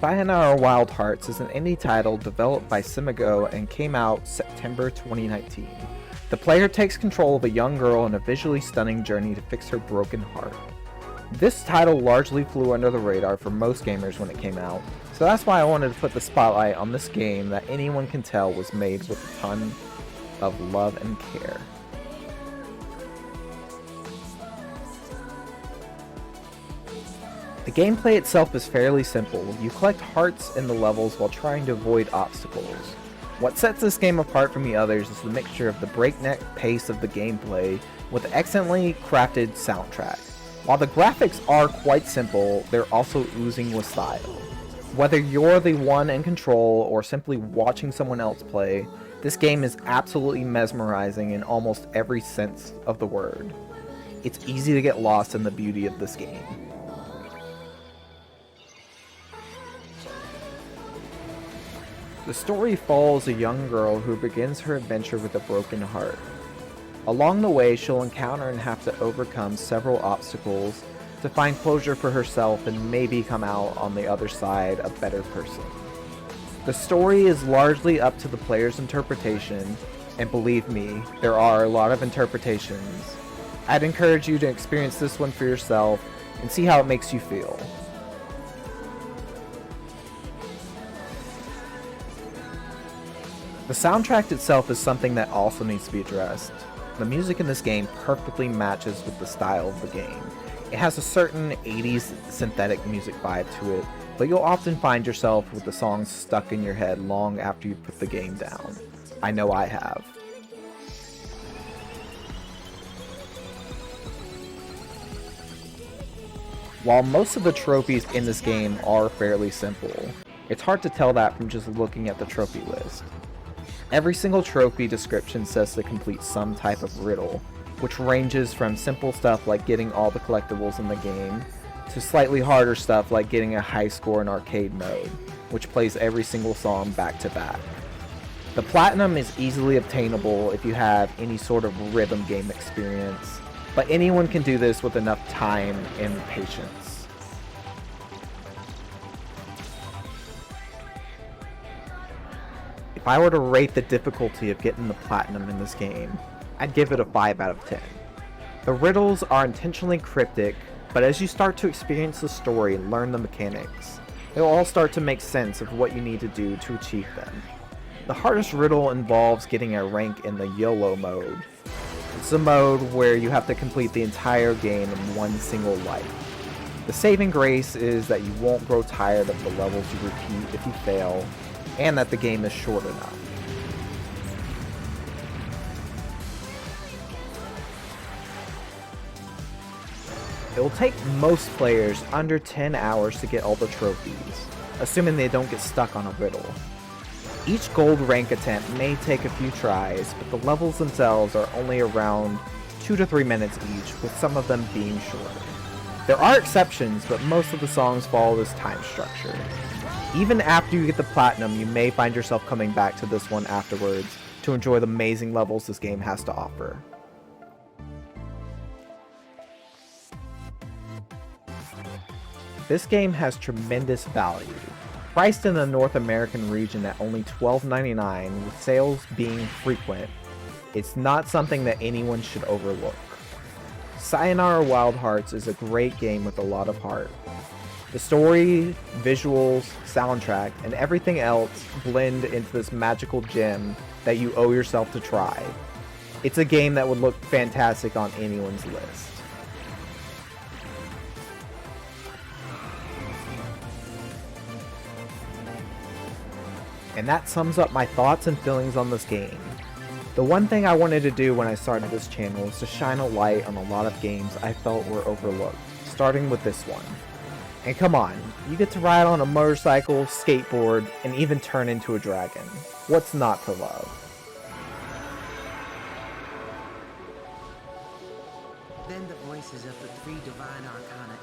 Sayonara Wild Hearts is an indie title developed by Simigo and came out September 2019. The player takes control of a young girl on a visually stunning journey to fix her broken heart. This title largely flew under the radar for most gamers when it came out, so that's why I wanted to put the spotlight on this game that anyone can tell was made with a ton of love and care. The gameplay itself is fairly simple. You collect hearts in the levels while trying to avoid obstacles. What sets this game apart from the others is the mixture of the breakneck pace of the gameplay with the excellently crafted soundtrack. While the graphics are quite simple, they're also oozing with style. Whether you're the one in control or simply watching someone else play, this game is absolutely mesmerizing in almost every sense of the word. It's easy to get lost in the beauty of this game. The story follows a young girl who begins her adventure with a broken heart. Along the way, she'll encounter and have to overcome several obstacles to find closure for herself and maybe come out on the other side a better person. The story is largely up to the player's interpretation, and believe me, there are a lot of interpretations. I'd encourage you to experience this one for yourself and see how it makes you feel. The soundtrack itself is something that also needs to be addressed. The music in this game perfectly matches with the style of the game. It has a certain 80s synthetic music vibe to it, but you'll often find yourself with the songs stuck in your head long after you put the game down. I know I have. While most of the trophies in this game are fairly simple, it's hard to tell that from just looking at the trophy list. Every single trophy description says to complete some type of riddle, which ranges from simple stuff like getting all the collectibles in the game, to slightly harder stuff like getting a high score in arcade mode, which plays every single song back to back. The platinum is easily obtainable if you have any sort of rhythm game experience, but anyone can do this with enough time and patience. If I were to rate the difficulty of getting the platinum in this game, I'd give it a 5 out of 10. The riddles are intentionally cryptic, but as you start to experience the story and learn the mechanics, they'll all start to make sense of what you need to do to achieve them. The hardest riddle involves getting a rank in the YOLO mode. It's a mode where you have to complete the entire game in one single life. The saving grace is that you won't grow tired of the levels you repeat if you fail, and that the game is short enough. It will take most players under 10 hours to get all the trophies, assuming they don't get stuck on a riddle. Each gold rank attempt may take a few tries, but the levels themselves are only around 2 to 3 minutes each, with some of them being shorter. There are exceptions, but most of the songs follow this time structure. Even after you get the platinum, you may find yourself coming back to this one afterwards to enjoy the amazing levels this game has to offer. This game has tremendous value. Priced in the North American region at only $12.99, with sales being frequent, it's not something that anyone should overlook. Sayonara Wild Hearts is a great game with a lot of heart. The story, visuals, soundtrack, and everything else blend into this magical gem that you owe yourself to try. It's a game that would look fantastic on anyone's list. And that sums up my thoughts and feelings on this game. The one thing I wanted to do when I started this channel was to shine a light on a lot of games I felt were overlooked, starting with this one. And come on, you get to ride on a motorcycle, skateboard, and even turn into a dragon. What's not to love? Then the voices of the three divine arcana